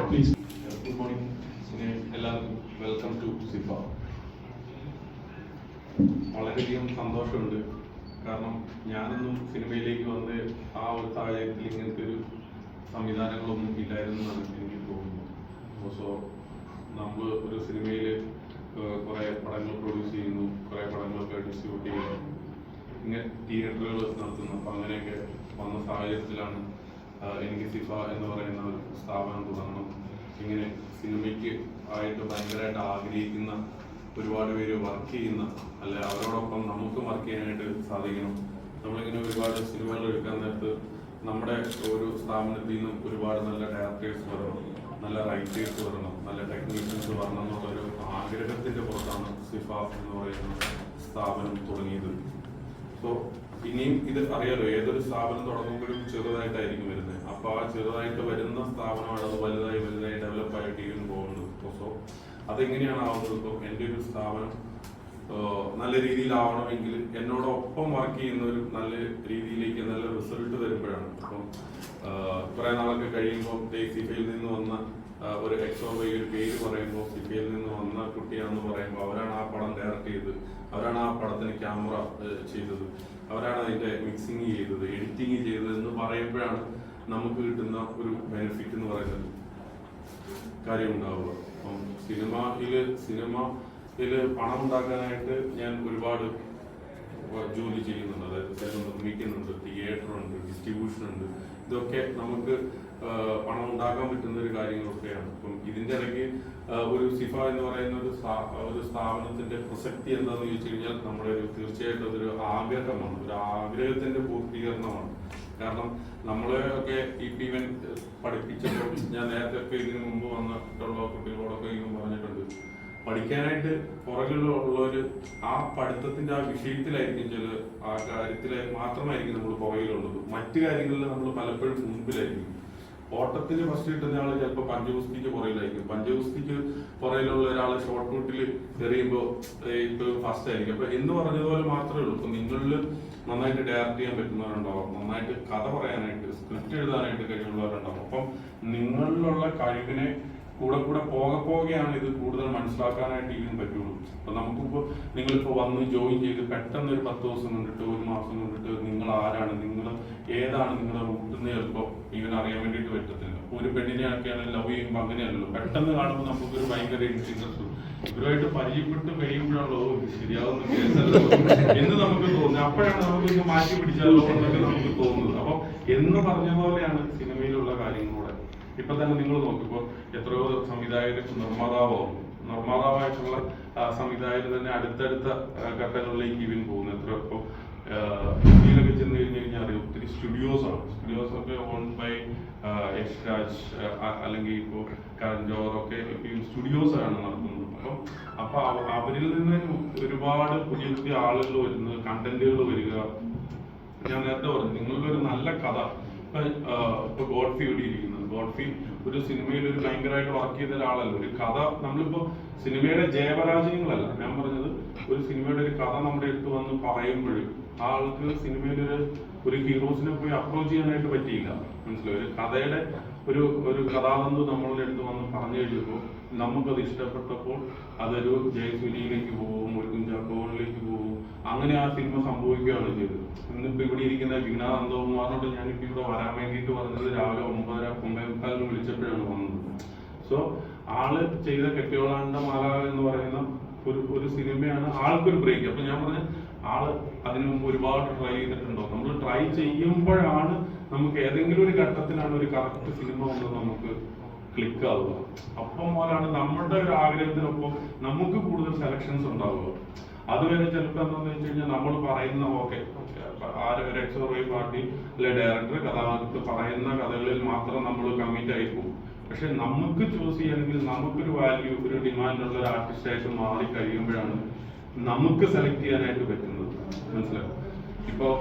Please. Good morning. എല്ലാവർക്കും welcome to സിഫ. വളരെയധികം സന്തോഷമുണ്ട്. കാരണം ഞാനൊന്നും സിനിമയിലേക്ക് വന്ന് ആ ഒരു സാഹചര്യത്തിൽ ഇങ്ങനത്തെ ഒരു സംവിധാനങ്ങളൊന്നും ഇല്ലായിരുന്നു എന്നാണ് എനിക്ക് തോന്നുന്നത്. സോ നമ്മൾ ഒരു സിനിമയിൽ കുറേ പടങ്ങൾ പ്രൊഡ്യൂസ് ചെയ്യുന്നു, കുറേ പടങ്ങളൊക്കെ ഡിസ്ട്രിബ്യൂട്ട് ചെയ്യുന്നു, ഇങ്ങനെ തിയേറ്ററുകൾ നടത്തുന്നു. അപ്പം അങ്ങനെയൊക്കെ വന്ന സാഹചര്യത്തിലാണ് എനിക്ക് സിഫ എന്ന് പറയുന്ന ഒരു സ്ഥാപനം തുടങ്ങണം. ഇങ്ങനെ സിനിമയ്ക്ക് ആയിട്ട് ഭയങ്കരമായിട്ട് ആഗ്രഹിക്കുന്ന ഒരുപാട് പേര് വർക്ക് ചെയ്യുന്ന, അല്ലെ അവരോടൊപ്പം നമുക്കും വർക്ക് ചെയ്യാനായിട്ട് സാധിക്കണം. നമ്മളിങ്ങനെ ഒരുപാട് സിനിമകൾ എടുക്കാൻ നേരത്ത് നമ്മുടെ ഒരു സ്ഥാപനത്തിൽ നിന്നും ഒരുപാട് നല്ല ഡയറക്ടേഴ്സ് വരണം, നല്ല റൈറ്റേഴ്സ് വരണം, നല്ല ടെക്നീഷ്യൻസ് വരണം എന്നുള്ളൊരു ആഗ്രഹത്തിൻ്റെ പുറത്താണ് സിഫ എന്ന് പറയുന്ന സ്ഥാപനം തുടങ്ങിയത്. സോ ഇനിയും ഇത് അറിയാലോ, ഏതൊരു സ്ഥാപനം തുടങ്ങുമ്പോഴും ചെറുതായിട്ടായിരിക്കും വരുന്നത്. അപ്പോൾ ആ ചെറുതായിട്ട് വരുന്ന സ്ഥാപനമാണ് അത് വലുതായി വലുതായി ഡെവലപ്പായിട്ട് ഇവൻ പോകുന്നത്. സോ അതെങ്ങനെയാണ് ആവുന്നത്? ഇപ്പോൾ എൻ്റെ ഒരു സ്ഥാപനം നല്ല രീതിയിലാവണമെങ്കിൽ എന്നോടൊപ്പം വർക്ക് ചെയ്യുന്നവർ നല്ല രീതിയിലേക്ക് നല്ല റിസൾട്ട് വരുമ്പോഴാണ്. അപ്പം കുറേ നാളൊക്കെ കഴിയുമ്പോൾ സിഫയിൽ നിന്ന് വന്ന ഒരു എക്സോബൈ ഒരു പേര് പറയുമ്പോൾ സിഫയിൽ നിന്ന് വന്ന കുട്ടിയാണെന്ന് പറയുമ്പോൾ അവരാണ് ആ പടം ഡയറക്റ്റ് ചെയ്തത്, അവരാണ് ആ പടത്തിന് ക്യാമറ ചെയ്തത്, അവരാണ് അതിൻ്റെ മിക്സിങ് ചെയ്തത്, എഡിറ്റിങ് ചെയ്തത് എന്ന് പറയുമ്പോഴാണ് നമുക്ക് കിട്ടുന്ന ഒരു ബെനിഫിറ്റ് എന്ന് പറയുന്നത് കാര്യം ഉണ്ടാവുക. അപ്പം സിനിമയിൽ പണം ഉണ്ടാക്കാനായിട്ട് ഞാൻ ഒരുപാട് ജോലി ചെയ്യുന്നുണ്ട്. അതായത് സിനിമ നിർമ്മിക്കുന്നുണ്ട്, തിയേറ്ററുണ്ട്, ഡിസ്ട്രിബ്യൂഷൻ ഉണ്ട്. ഇതൊക്കെ നമുക്ക് പണം ഉണ്ടാക്കാൻ പറ്റുന്ന ഒരു കാര്യങ്ങളൊക്കെയാണ്. അപ്പം ഇതിൻ്റെ ഇടയ്ക്ക് ഒരു സിഫ എന്ന് പറയുന്ന ഒരു സ്ഥാപനത്തിന്റെ പ്രസക്തി എന്താണെന്ന് ചോദിച്ചു കഴിഞ്ഞാൽ നമ്മുടെ തീർച്ചയായിട്ടും അതൊരു ആഗ്രഹമാണ്, ഒരു ആഗ്രഹത്തിന്റെ പൂർത്തീകരണമാണ്. കാരണം നമ്മളെ ഒക്കെ ഈവൻ പഠിപ്പിച്ചപ്പോൾ ഞാൻ നേരത്തെ ഒക്കെ ഇതിനു മുമ്പ് വന്നിട്ടുള്ള കുട്ടികളോടൊക്കെ ഇതും പറഞ്ഞിട്ടുണ്ട്, പഠിക്കാനായിട്ട് പുറകിലുള്ളവർ ആ പഠിത്തത്തിന്റെ ആ വിഷയത്തിലായിരിക്കും, ചില ആ കാര്യത്തിൽ മാത്രമായിരിക്കും നമ്മൾ പുറകിലുള്ളത്. മറ്റു കാര്യങ്ങളിൽ നമ്മൾ പലപ്പോഴും മുൻപിലായിരിക്കും. ഓട്ടത്തിന് ഫസ്റ്റ് കിട്ടുന്ന ആൾ ചിലപ്പോൾ പഞ്ചഗുസ്തിക്ക് പുറകിലായിരിക്കും, പഞ്ചഗുസ്തിക്ക് പുറകിലുള്ള ഒരാൾ ഷോർട്ട് പുട്ടിൽ എറിയുമ്പോൾ ഇപ്പോൾ ഫസ്റ്റ് ആയിരിക്കും. അപ്പൊ എന്ന് പറഞ്ഞതുപോലെ മാത്രമേ ഉള്ളൂ. ഇപ്പൊ നിങ്ങളിൽ നന്നായിട്ട് ഡയറക്റ്റ് ചെയ്യാൻ പറ്റുന്നവരുണ്ടാവും, നന്നായിട്ട് കഥ പറയാനായിട്ട് സ്ക്രിപ്റ്റ് എഴുതാനായിട്ട് കഴിവുള്ളവരുണ്ടാവും. അപ്പം നിങ്ങളിലുള്ള കഴിവിനെ കൂടെ പോകെയാണ് ഇത് കൂടുതൽ മനസ്സിലാക്കാനായിട്ട് ഇതിന് പറ്റുള്ളൂ. അപ്പൊ നമുക്കിപ്പോൾ നിങ്ങളിപ്പോൾ വന്ന് ജോയിൻ ചെയ്ത് പെട്ടെന്ന് ഒരു 10 ദിവസം കൊണ്ടിട്ട് 1 മാസം കൊണ്ടിട്ട് നിങ്ങൾ ആരാണ്, നിങ്ങൾ ഏതാണ്, നിങ്ങളുടെ റൂട്ടിന്ന് ചിലപ്പോൾ ഇവൻ അറിയാൻ വേണ്ടിയിട്ട് പറ്റത്തില്ല. ഒരു പെണ്ണിനെയൊക്കെയാണ് ലവ് ചെയ്യുമ്പോൾ അങ്ങനെയല്ലല്ലോ, പെട്ടെന്ന് കാണുമ്പോൾ നമുക്കൊരു ഭയങ്കര ഇൻട്രസ്റ്റ്. ഇവരുമായിട്ട് പരിചയപ്പെട്ട് കഴിയുമ്പോഴാണല്ലോ ശരിയാവുന്ന കേസല്ലോ എന്ന് നമുക്ക് തോന്നുന്നത്. അപ്പോഴാണ് നമുക്ക് ഇത് മാറ്റി പിടിച്ചാലോ എന്നൊക്കെ നമുക്ക് തോന്നുന്നത്. അപ്പൊ എന്ന് പറഞ്ഞ പോലെയാണ് സിനിമയിലുള്ള കാര്യങ്ങളൂടെ. ഇപ്പൊ തന്നെ നിങ്ങൾ നോക്കിപ്പോ എത്രയോ സംവിധായകർ നിർമ്മാതാവായിട്ടുള്ള സംവിധായകർ തന്നെ അടുത്തടുത്ത ഘട്ടങ്ങളിലേക്ക് ഇവൻ പോകുന്നു. എത്രയോ ഇപ്പോൾ ഇന്ത്യയിലൊക്കെ ചെന്ന് കഴിഞ്ഞ് കഴിഞ്ഞാൽ അറിയാം, ഒത്തിരി സ്റ്റുഡിയോസൊക്കെ ഓൺ ബൈ യശ്രാജ് അല്ലെങ്കിൽ ഇപ്പോൾ കരൺ ജോഹറൊക്കെ സ്റ്റുഡിയോസ് ആണ് നടത്തുന്നത്. അപ്പൊ അവരിൽ നിന്ന് ഒരുപാട് പുതിയ പുതിയ ആളുകൾ വരുന്നത്, കണ്ടന്റുകൾ വരിക. ഞാൻ നേരത്തെ പറഞ്ഞു, നിങ്ങളുടെ ഒരു നല്ല കഥ. ഇപ്പൊ ഗോഡ്ഫി ഇവിടെ ഇരിക്കുന്നത്, ഗോഡ്ഫി ഒരു സിനിമയിൽ ഒരു ഭയങ്കരമായിട്ട് വർക്ക് ചെയ്ത ഒരാളല്ല. ഒരു കഥ നമ്മളിപ്പോ സിനിമയുടെ ജയപരാജയങ്ങളല്ല ഞാൻ പറഞ്ഞത്, ഒരു സിനിമയുടെ ഒരു കഥ നമ്മുടെ അടുത്ത് വന്ന് പറയുമ്പോഴും ആ ആൾക്ക് സിനിമയിൽ ഒരു ഹീറോസിനെ പോയി അപ്രോച്ച് ചെയ്യാനായിട്ട് പറ്റിയില്ല. മനസ്സിലായി? ഒരു കഥയുടെ ഒരു കഥാതന്തു നമ്മളുടെ അടുത്ത് വന്ന് പറഞ്ഞു കഴിയുമ്പോൾ നമുക്കത് ഇഷ്ടപ്പെട്ടപ്പോൾ അതൊരു ജയസൂര്യയിലേക്ക് പോകും, ഒരു കുഞ്ചാക്കോണിലേക്ക് പോകും. അങ്ങനെ ആ സിനിമ സംഭവിക്കുകയാണ് ചെയ്തത്. ഇന്നിപ്പോ ഇവിടെ ഇരിക്കുന്ന വിഘ്നാനന്ദവും എന്ന് പറഞ്ഞിട്ട് ഞാനിപ്പോ ഇവിടെ വരാൻ വേണ്ടിയിട്ട് പറഞ്ഞത് രാവിലെ 9:45 വിളിച്ചപ്പോഴാണ് വന്നത്. സോ ആള് ചെയ്ത കെട്ടിയോളാണ്ട മാല എന്ന് പറയുന്ന ഒരു സിനിമയാണ് ആൾക്കൊരു ബ്രേക്ക്. അപ്പൊ ഞാൻ പറഞ്ഞ ആള് അതിനു മുമ്പ് ഒരുപാട് ട്രൈ ചെയ്തിട്ടുണ്ടോ. നമ്മൾ ട്രൈ ചെയ്യുമ്പോഴാണ് നമുക്ക് ഏതെങ്കിലും ഒരു ഘട്ടത്തിലാണ് ഒരു കറക്റ്റ് സിനിമ വന്ന് നമുക്ക് ക്ലിക്ക് ആവുക. അപ്പം പോലാണ് നമ്മുടെ ഒരു ആഗ്രഹത്തിനൊപ്പം നമുക്ക് കൂടുതൽ സെലക്ഷൻസ് ഉണ്ടാവുക. അതുവരെ ചിലപ്പോൾ എന്താണെന്ന് വെച്ച് കഴിഞ്ഞാൽ നമ്മൾ പറയുന്ന ഒരു എക്സോറൈ പാർട്ടി അല്ലെ ഡയറക്ടർ കഥാകൃത്ത് പറയുന്ന കഥകളിൽ മാത്രം നമ്മൾ കമ്മിറ്റ് ആയി പോകും. പക്ഷെ നമുക്ക് ചൂസ് ചെയ്യണമെങ്കിൽ നമുക്കൊരു വാല്യൂ, ഒരു ഡിമാൻഡുള്ള ഒരു ആർട്ടിസ്റ്റായിട്ട് മാറി കഴിയുമ്പോഴാണ് നമുക്ക് സെലക്ട് ചെയ്യാനായിട്ട് പറ്റുന്നത്. മനസ്സിലാവും? ഇപ്പോൾ